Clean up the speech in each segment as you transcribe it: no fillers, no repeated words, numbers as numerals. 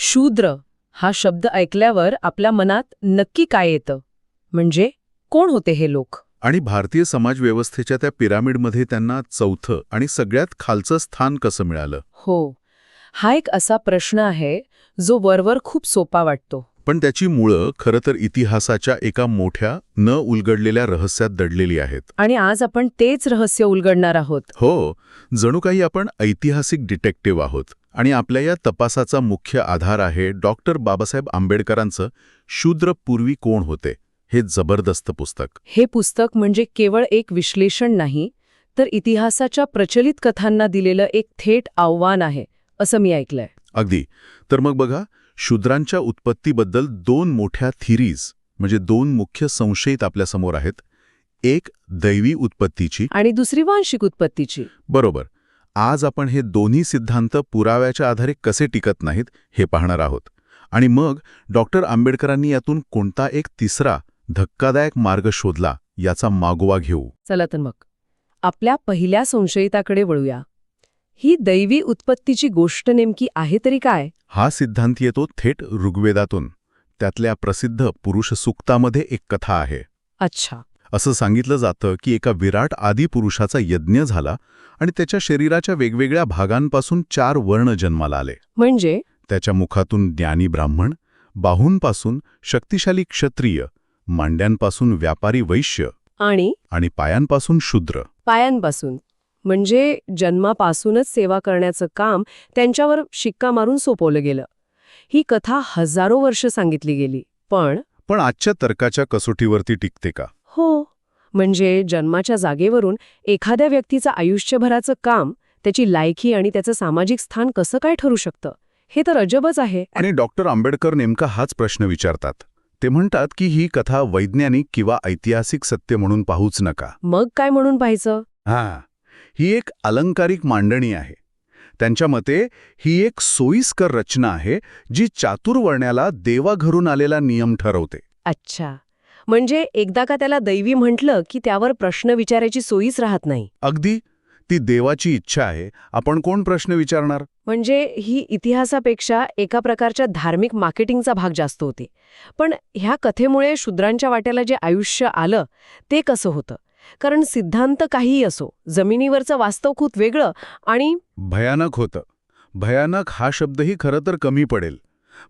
शूद्र हा शब्द ऐकल्यावर आपल्या मनात नक्की काय येतं? म्हणजे कोण होते हे लोक? आणि भारतीय समाजव्यवस्थेच्या त्या पिरामिडमध्ये त्यांना चौथं आणि सगळ्यात खालचं स्थान कसं मिळालं? हो, हा एक असा प्रश्न आहे जो वरवर खूप सोपा वाटतो. पण त्याची मुळं खरं तर इतिहासाच्या एका मोठ्या न उलगडलेल्या रहस्यात दडलेली आहेत. आणि आज आपण तेच रहस्य उलगडणार आहोत. हो, जणू काही आपण ऐतिहासिक डिटेक्टिव्ह आहोत. आणि आपल्या या तपासाचा मुख्य आधार आहे डॉक्टर बाबासाहेब आंबेडकरांचं शूद्र पूर्वी कोण होते हे जबरदस्त पुस्तक. हे पुस्तक म्हणजे केवळ एक विश्लेषण नाही, तर इतिहासाच्या प्रचलित कथांना दिलेलं एक थेट आव्हान आहे, असं मी ऐकलंय. अगदी. तर मग बघा, शूद्रांच्या उत्पत्तीबद्दल दोन मोठ्या थिरीज म्हणजे दोन मुख्य संशयित आपल्यासमोर आहेत. एक दैवी उत्पत्तीची आणि दुसरी वांशिक उत्पत्तीची. बरोबर. आज आपण हे दोन्ही सिद्धांत पुराव्याच्या आधारे कसे टिकत नाहीत हे पाहणार आहोत. आणि मग डॉक्टर आंबेडकरांनी यातून कोणता एक तिसरा धक्कादायक मार्ग शोधला याचा मागोवा घेऊ. चला तर मग आपल्या पहिल्या संशयिताकडे वळूया. ही दैवी उत्पत्तीची गोष्ट नेमकी आहे तरी काय? हा सिद्धांत येतो थेट ऋग्वेदातून. त्यातल्या प्रसिद्ध पुरुष सूक्तामध्ये एक कथा आहे. अच्छा. असं सांगितलं जातं की एका विराट आदिपुरुषाचा यज्ञ झाला आणि त्याच्या शरीराच्या वेगवेगळ्या भागांपासून 4 वर्ण जन्माला आले. म्हणजे त्याच्या मुखातून ज्ञानी ब्राह्मण, बाहूंपासून शक्तिशाली क्षत्रिय, मांड्यांपासून व्यापारी वैश्य आणि पायांपासून शूद्र. पायांपासून म्हणजे जन्मापासूनच सेवा करण्याचं काम त्यांच्यावर शिक्का मारून सोपवलं गेलं. ही कथा हजारो वर्ष सांगितली गेली. पण आजच्या तर्काच्या कसोटीवरती टिकते का? हो, म्हणजे जन्माच्या जागेवरून एखाद्या व्यक्तीचं आयुष्यभराचं काम, त्याची लायकी आणि त्याचं सामाजिक स्थान कसं काय ठरू शकतं, हे तर अजबच आहे. आणि डॉक्टर आंबेडकर नेमका हाच प्रश्न विचारतात. ते म्हणतात की ही कथा वैज्ञानिक किंवा ऐतिहासिक सत्य म्हणून पाहूच नका. मग काय म्हणून पाहायचं? ही एक अलंकारिक मांडणी आहे. त्यांच्या मते ही एक सोयीस्कर रचना आहे जी चातुर्वर्ण्याला देवाघरून आलेला नियम ठरवते. अच्छा, म्हणजे एकदा का त्याला दैवी म्हटलं की त्यावर प्रश्न विचारायची सोयीच राहत नाही. अगदी. ती देवाची इच्छा आहे, आपण कोण प्रश्न विचारणार? म्हणजे ही इतिहासापेक्षा एका प्रकारच्या धार्मिक मार्केटिंगचा भाग जास्त होते. पण ह्या कथेमुळे शूद्रांच्या वाट्याला जे आयुष्य आलं ते कसं होतं? कारण सिद्धांत काहीही असो, जमिनीवरचं वास्तव खूप वेगळं आणि भयानक होतं. भयानक हा शब्दही खरं तर कमी पडेल.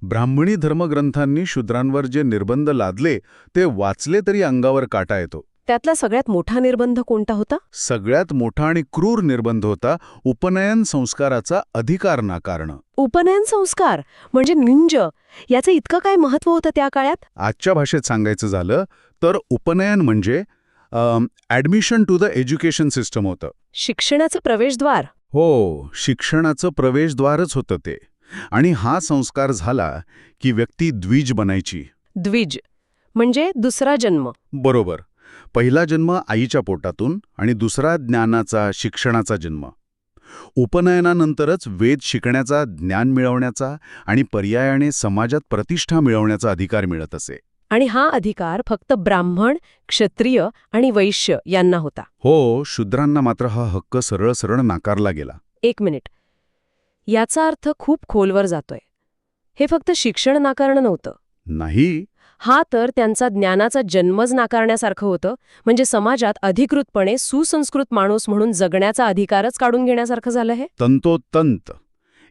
ब्राह्मणी धर्मग्रंथांनी शूद्रांवर जे निर्बंध लादले ते वाचले तरी अंगावर काटा येतो. त्यातला सगळ्यात मोठा निर्बंध कोणता होता? सगळ्यात मोठा आणि क्रूर निर्बंध होता उपनयन संस्काराचा अधिकार नाकारणं. उपनयन संस्कार म्हणजे निंज, याचं इतकं काय महत्त्व होतं त्या काळात? आजच्या भाषेत सांगायचं झालं तर उपनयन म्हणजे admission to the education system होतं. शिक्षणाचं प्रवेशद्वार. हो, शिक्षणाचं प्रवेशद्वारच होतं ते. आणि हा संस्कार झाला की व्यक्ती द्विज बनायची. द्विज म्हणजे दुसरा जन्म. बरोबर. पहिला जन्म आईच्या पोटातून आणि दुसरा ज्ञानाचा, शिक्षणाचा जन्म. उपनयनानंतरच वेद शिकण्याचा, ज्ञान मिळवण्याचा आणि पर्यायाने समाजात प्रतिष्ठा मिळवण्याचा अधिकार मिळत असे. आणि हा अधिकार फक्त ब्राह्मण, क्षत्रिय आणि वैश्य यांना होता. हो, शूद्रांना मात्र हा हक्क सरळ सरळ नाकारला गेला. एक मिनिट, याचा अर्थ खूप खोलवर जातोय. हे फक्त शिक्षण नाकारणं नव्हतं. नाही. हा तर त्यांचा ज्ञानाचा जन्मच नाकारण्यासारखं होतं. म्हणजे समाजात अधिकृतपणे सुसंस्कृत माणूस म्हणून जगण्याचा अधिकारच काढून घेण्यासारखं झालं हे. तंतोतंत.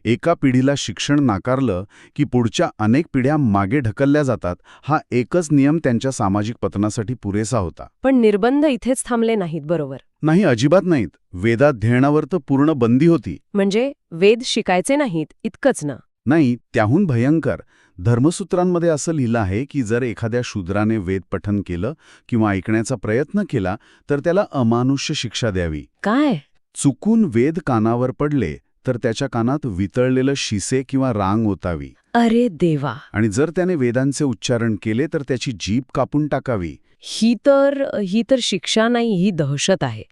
एका पिढीला शिक्षण नाकारलं की पुढच्या अनेक पिढ्या मागे ढकलल्या जातात. हा एकच नियम त्यांच्या सामाजिक पतनासाठी पुरेसा होता. पण निर्बंध इथेच थांबले नाहीत, बरोबर? नाही, अजिबात नाहीत. वेदाध्ययनावर तर पूर्ण बंदी होती. म्हणजे वेद शिकायचे नाहीत इतकंच ना? नाही, त्याहून भयंकर. धर्मसूत्रांमध्ये असं लिहिलं आहे की जर एखाद्या शूद्राने वेद पठन केलं किंवा ऐकण्याचा प्रयत्न केला तर त्याला अमानुष्य शिक्षा द्यावी. काय? चुकून वेद कानावर पडले तर त्याच्या कानात वितळलेलं शिसे किंवा रांग ओतावी. अरे देवा. आणि जर त्याने वेदांचे उच्चारण केले तर त्याची जीभ कापून टाकावी. ही तर शिक्षा नाही, ही दहशत आहे.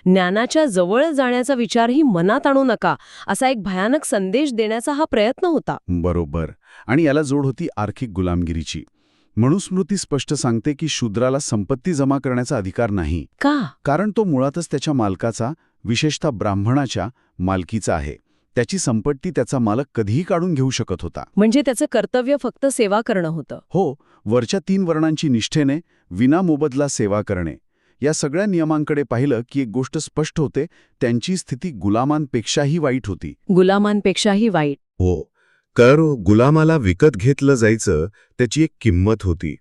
ज्ञानाच्या जवळ जाण्याचा विचारही मनात आणू नका, असा एक भयानक संदेश देण्याचा हा प्रयत्न होता. बरोबर. आणि याला जोड होती आर्थिक गुलामगिरीची. मनुस्मृती स्पष्ट सांगते की शूद्राला संपत्ती जमा करण्याचा अधिकार नाही. का? कारण तो मुळातच त्याच्या मालकाचा, विशेषतः ब्राह्मणाच्या मालकीचा आहे. त्याची संपत्ती त्याचा मालक कधीही काढून घेऊ शकत होता. म्हणजे त्याचं कर्तव्य फक्त सेवा करणं होतं. हो, वरच्या 3 वर्णांची निष्ठेने विनामोबदला सेवा करणे. या सगळ्या नियमांकडे पाहिलं की एक गोष्ट स्पष्ट होते, त्यांची स्थिती गुलामांपेक्षाही वाईट होती. गुलामांपेक्षाही वाईट. हो, कारण गुलामाला विकत घेतलं जायचं त्याची एक किंमत होती.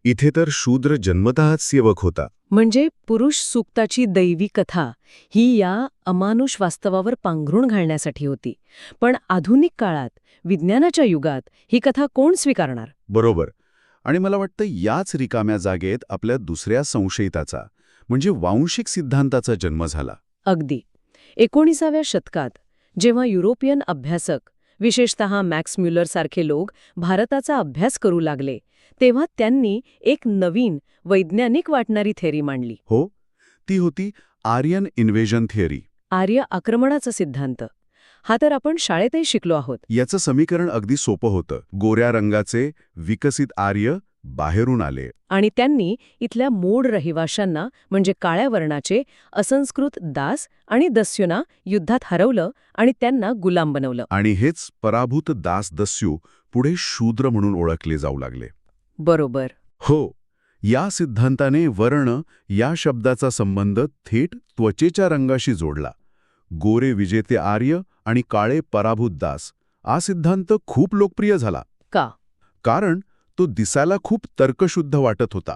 इथे तर शूद्र जन्मतःच सेवक होता. म्हणजे पुरुष सुक्ताची दैवी कथा ही या अमानुष वास्तवावर पांघरून घालण्यासाठी होती. पण आधुनिक काळात, विज्ञानाच्या युगात ही कथा कोण स्वीकारणार? बरोबर. आणि मला वाटतं याच रिकाम्या जागेत आपल्या दुसऱ्या संशयिताचा म्हणजे वांशिक सिद्धांताचा जन्म झाला. अगदी 19व्या शतकात जेव्हा युरोपियन अभ्यासक, विशेषतः मॅक्स म्युलरसारखे लोक भारताचा अभ्यास करू लागले, तेव्हा त्यांनी एक नवीन वैज्ञानिक वाटणारी थेअरी मांडली. हो, ती होती आर्यन इन्व्हेजन थिअरी. आर्य आक्रमणाचा सिद्धांत. हा तर आपण शाळेतही शिकलो आहोत. याचं समीकरण अगदी सोपं होतं. गोऱ्या रंगाचे विकसित आर्य बाहेरून आले आणि त्यांनी इथल्या मूळ रहिवाशांना म्हणजे काळ्या वर्णाचे असंस्कृत दास आणि दस्युना युद्धात हरवलं आणि त्यांना गुलाम बनवलं. आणि हेच पराभूत दास दस्यू पुढे शूद्र म्हणून ओळखले जाऊ लागले. बरोबर. हो, या सिद्धांताने वर्ण या शब्दाचा संबंध थेट त्वचेच्या रंगाशी जोडला. गोरे विजेते आर्य आणि काळे पराभूत दास हा सिद्धांत खूप लोकप्रिय झाला. का? कारण तो दिसायला खूप तर्कशुद्ध वाटत होता.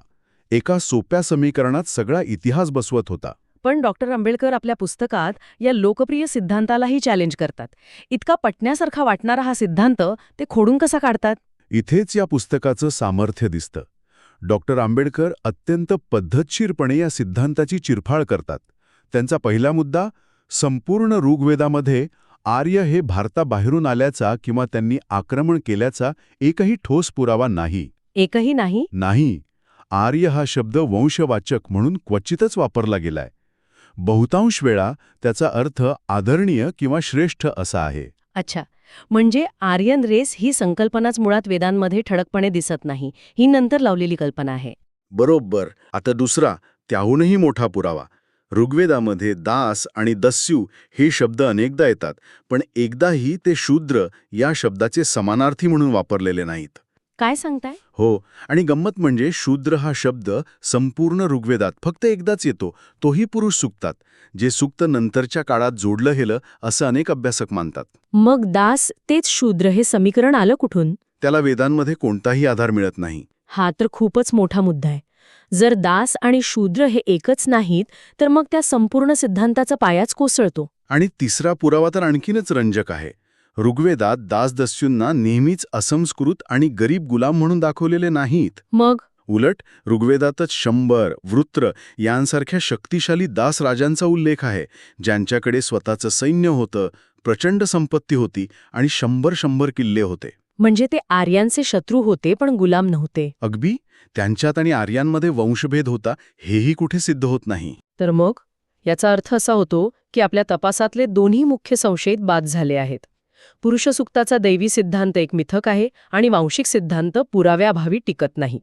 एका सोप्या समीकरणात सगळा इतिहास बसवत होता. पण डॉक्टर आंबेडकर आपल्या पुस्तकात या लोकप्रिय सिद्धांतालाही चॅलेंज करतात. इतका पटण्यासारखा वाटणारा हा सिद्धांत ते खोडून कसा काढतात? इथेच या पुस्तकाचं सामर्थ्य दिसतं. डॉक्टर आंबेडकर अत्यंत पद्धतशीरपणे या सिद्धांताची चिरफाड करतात. त्यांचा पहिला मुद्दा, संपूर्ण ऋग्वेदामध्ये आर्य हे भारताबाहेरून आल्याचा किंवा त्यांनी आक्रमण केल्याचा एकही ठोस पुरावा नाही. एकही नाही? नाही. आर्य हा शब्द वंशवाचक म्हणून क्वचितच वापरला गेलाय. बहुतांश वेळा त्याचा अर्थ आदरणीय किंवा श्रेष्ठ असा आहे. अच्छा, म्हणजे आर्यन रेस ही संकल्पनाच मुळात वेदांमध्ये ठळकपणे दिसत नाही. ही नंतर लावलेली कल्पना आहे. बरोबर. आता दुसरा, त्याहूनही मोठा पुरावा. ऋग्वेदामध्ये दास आणि दस्यू हे शब्द अनेकदा येतात, पण एकदाही ते शूद्र या शब्दाचे समानार्थी म्हणून वापरलेले नाहीत. काय सांगताय? हो, आणि गंमत म्हणजे शूद्र हा शब्द संपूर्ण ऋग्वेदात फक्त एकदाच येतो, तोही पुरुष सुक्तात. जे सुक्त नंतरच्या काळात जोडलं गेलं असं अनेक अभ्यासक मानतात. मग दास तेच शूद्र हे समीकरण आलं कुठून? त्याला वेदांमध्ये कोणताही आधार मिळत नाही. हा तर खूपच मोठा मुद्दा आहे. जर दास आणि शूद्र हे एकच नाहीत, तर मग त्या संपूर्ण सिद्धांताचा पायाच कोसळतो. आणि तिसरा पुरावा तर आणखीनच रंजक आहे. ऋग्वेदात दासदस्यूंना नेहमीच असंस्कृत आणि गरीब गुलाम म्हणून दाखवलेले नाहीत. मग उलट ऋग्वेदातच शंबर, वृत्र यांसारख्या शक्तिशाली दास राजांचा उल्लेख आहे, ज्यांच्याकडे स्वतःचं सैन्य होतं, प्रचंड संपत्ती होती आणि 100 किल्ले होते. म्हणजे ते आर्यांचे शत्रू होते पण गुलाम नव्हते. अगदी त्यांच्यात आणि आर्यांमध्ये वंशभेद होता हेही कुठे सिद्ध होत नाही. तर मग याचा अर्थ असा होतो की आपल्या तपासातले दोन्ही मुख्य संशयित बाद झाले आहेत. पुरुषसुक्ताचा दैवी सिद्धांत एक मिथक आहे आणि वांशिक सिद्धांत पुराव्याभावी टिकत नाही.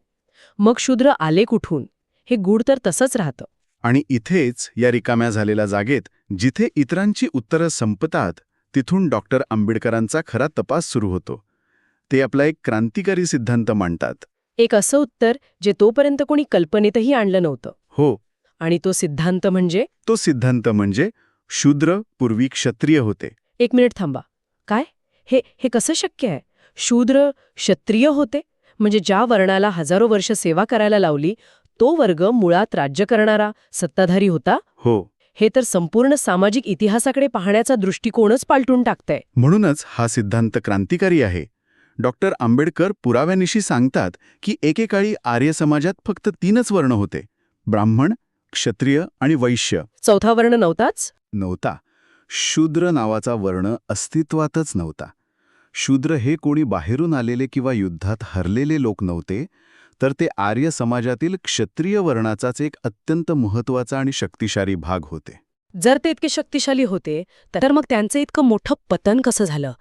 मग शूद्र आले कुठून? हे गूढ तर तसंच राहतं. आणि इथेच या रिकाम्या झालेल्या जागेत जिथे इतरांची उत्तरं संपतात, तिथून डॉक्टर आंबेडकरांचा खरा तपास सुरू होतो. ते आपला एक क्रांतिकारी सिद्धांत मांडतात. एक असं उत्तर जे तोपर्यंत कोणी कल्पनेतही आणलं नव्हतं. हो, आणि तो सिद्धांत म्हणजे? तो सिद्धांत म्हणजे शूद्र पूर्वी क्षत्रिय होते. एक मिनिट थांबा. काय? हे कसं शक्य आहे? शूद्र क्षत्रिय होते? म्हणजे ज्या वर्णाला हजारो वर्ष सेवा करायला लावली, तो वर्ग मुळात राज्य करणारा, सत्ताधारी होता? हो. हे तर संपूर्ण सामाजिक इतिहासाकडे पाहण्याचा दृष्टिकोनच पालटून टाकतंय. म्हणूनच हा सिद्धांत क्रांतिकारी आहे. डॉक्टर आंबेडकर पुराव्यानिशी सांगतात की एकेकाळी आर्य समाजात फक्त 3च वर्ण होते: ब्राह्मण, क्षत्रिय आणि वैश्य. चौथा वर्ण नव्हताच? नव्हता. शूद्र नावाचा वर्ण अस्तित्वातच नव्हता. शूद्र हे कोणी बाहेरून आलेले किंवा युद्धात हरलेले लोक नव्हते, तर ते आर्य समाजातील क्षत्रिय वर्णाचाच एक अत्यंत महत्त्वाचा आणि शक्तिशाली भाग होते. जर ते इतके शक्तिशाली होते, तर मग त्यांचं इतकं मोठं पतन कसं झालं?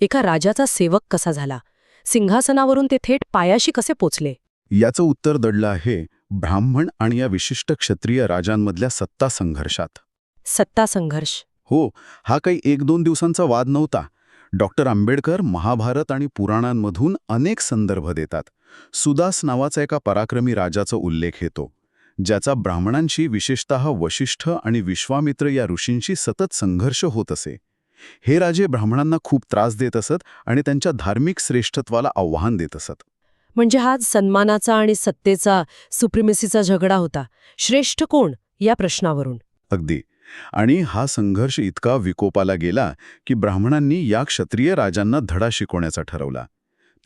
एका राजाचा सेवक कसा झाला? सिंहासनावरून ते थेट पायाशी कसे पोचले? याचं उत्तर दडलं आहे ब्राह्मण आणि या विशिष्ट क्षत्रिय राजांमधल्या सत्ता संघर्षात. सत्ता संघर्ष. हो, हा काही 1-2 दिवसांचा वाद नव्हता. डॉक्टर आंबेडकर महाभारत आणि पुराणांमधून अनेक संदर्भ देतात. सुदास नावाचा एका पराक्रमी राजाचा उल्लेख येतो, ज्याचा ब्राह्मणांशी विशेषतः वशिष्ठ आणि विश्वामित्र या ऋषींशी सतत संघर्ष होत असे. हे राजे ब्राह्मणांना खूप त्रास देत असत आणि त्यांच्या धार्मिक श्रेष्ठत्वाला आव्हान देत असत. म्हणजे हा सन्मानाचा आणि सत्तेचा सुप्रिमेसीचा झगडा होता. श्रेष्ठ कोण या प्रश्नावरून. अगदी. आणि हा संघर्ष इतका विकोपाला गेला की ब्राह्मणांनी या क्षत्रिय राजांना धडा शिकवण्याचा ठरवला.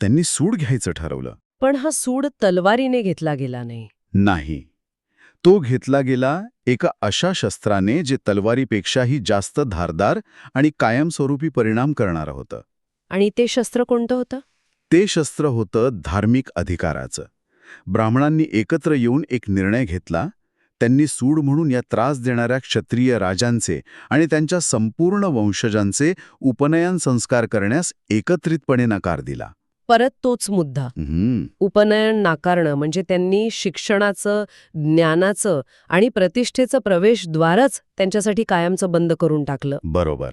त्यांनी सूड घ्यायचं ठरवलं. पण हा सूड तलवारीने घेतला गेला नाही. नाही, तो घेतला गेला एका अशा शस्त्राने जे तलवारीपेक्षाही जास्त धारदार आणि कायमस्वरूपी परिणाम करणारं होतं. आणि ते शस्त्र कोणतं होतं? ते शस्त्र होतं धार्मिक अधिकाराचं. ब्राह्मणांनी एकत्र येऊन एक निर्णय घेतला. त्यांनी सूड म्हणून या त्रास देणाऱ्या क्षत्रिय राजांचे आणि त्यांच्या संपूर्ण वंशजांचे उपनयन संस्कार करण्यास एकत्रितपणे नकार दिला. परत तोच मुद्दा. उपनयन नाकारणं म्हणजे त्यांनी शिक्षणाचं, ज्ञानाचं आणि प्रतिष्ठेचं प्रवेशद्वारच त्यांच्यासाठी कायमचं बंद करून टाकलं. बरोबर.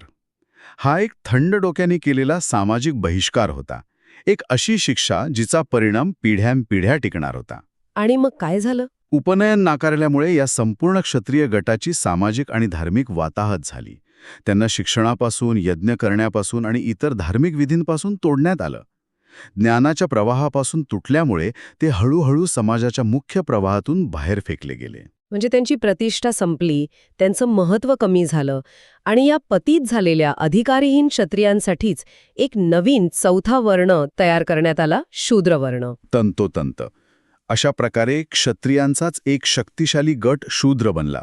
हा एक थंड डोक्याने केलेला सामाजिक बहिष्कार होता. एक अशी शिक्षा जिचा परिणाम पिढ्यानपिढ्या टिकणार होता. आणि मग काय झालं? उपनयन नाकारल्यामुळे या संपूर्ण क्षत्रिय गटाची सामाजिक आणि धार्मिक वाताहत झाली. त्यांना शिक्षणापासून, यज्ञ करण्यापासून आणि इतर धार्मिक विधींपासून तोडण्यात आलं. ज्ञानाच्या प्रवाहापासून तुटल्यामुळे ते हळूहळू समाजाच्या मुख्य प्रवाहातून बाहेर फेकले गेले. म्हणजे त्यांची प्रतिष्ठा संपली, त्यांचं महत्त्व कमी झालं आणि या पतीत झालेल्या अधिकारहीन क्षत्रियांसाठीच एक नवीन चौथा वर्ण तयार करण्यात आला, शूद्रवर्ण. तंतोतंत. अशा प्रकारे क्षत्रियांचाच एक शक्तिशाली गट शूद्र बनला.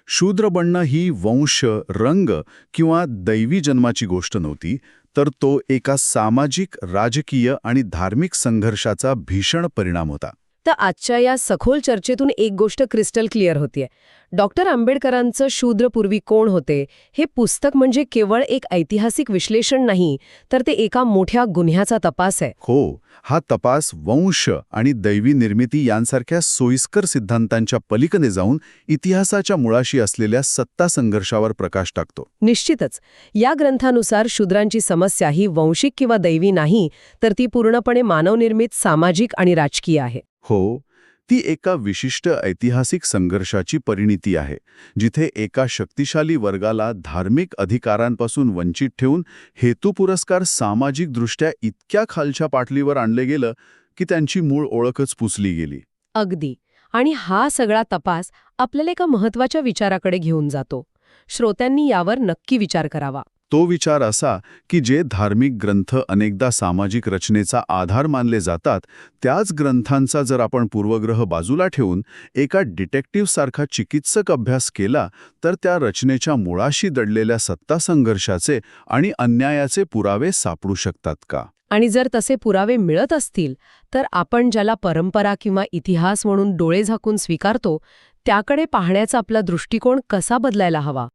शूद्र बनणं ही वंश, रंग किंवा दैवी जन्माची गोष्ट नव्हती, तर तो एका सामाजिक, राजकीय आणि धार्मिक संघर्षाचा भीषण परिणाम होता. तर आजच्या या सखोल चर्चेतून एक गोष्ट क्रिस्टल क्लिअर होतीये. डॉक्टर आंबेडकरांचं शूद्रपूर्वी कोण होते हे पुस्तक म्हणजे केवळ एक ऐतिहासिक विश्लेषण नाही, तर ते एका मोठ्या गुन्ह्याचा तपास आहे. हो, हा तपास वंश आणि दैवी निर्मिती यांसारख्या सोयीस्कर सिद्धांतांच्या पलीकडे जाऊन इतिहासाच्या मुळाशी असलेल्या सत्ता संघर्षावर प्रकाश टाकतो. निश्चितच. या ग्रंथानुसार शूद्रांची समस्या ही वंशिक किंवा दैवी नाही, तर ती पूर्णपणे मानवनिर्मित, सामाजिक आणि राजकीय आहे. हो, ती एका विशिष्ट ऐतिहासिक संघर्षाची परिणिती आहे, जिथे एका शक्तिशाली वर्गाला धार्मिक अधिकारांपासून वंचित ठेवून हेतुपुरस्कार सामाजिकदृष्ट्या इतक्या खालच्या पातळीवर आणले गेलं की त्यांची मूळ ओळखच पुसली गेली. अगदी. आणि हा सगळा तपास आपल्याला एका महत्त्वाच्या विचाराकडे घेऊन जातो. श्रोत्यांनी यावर नक्की विचार करावा. तो विचार असा की जे धार्मिक ग्रंथ अनेकदा सामाजिक रचनेचा आधार मानले जातात, त्याच ग्रंथांचा जर आपण पूर्वग्रह बाजूला ठेवून एका डिटेक्टिव्हसारखा चिकित्सक अभ्यास केला, तर त्या रचनेच्या मुळाशी दडलेल्या सत्ता संघर्षाचे आणि अन्यायाचे पुरावे सापडू शकतात का? आणि जर तसे पुरावे मिळत असतील, तर आपण ज्याला परंपरा किंवा इतिहास म्हणून डोळे झाकून स्वीकारतो, त्याकडे पाहण्याचा आपला दृष्टिकोन कसा बदलायला हवा?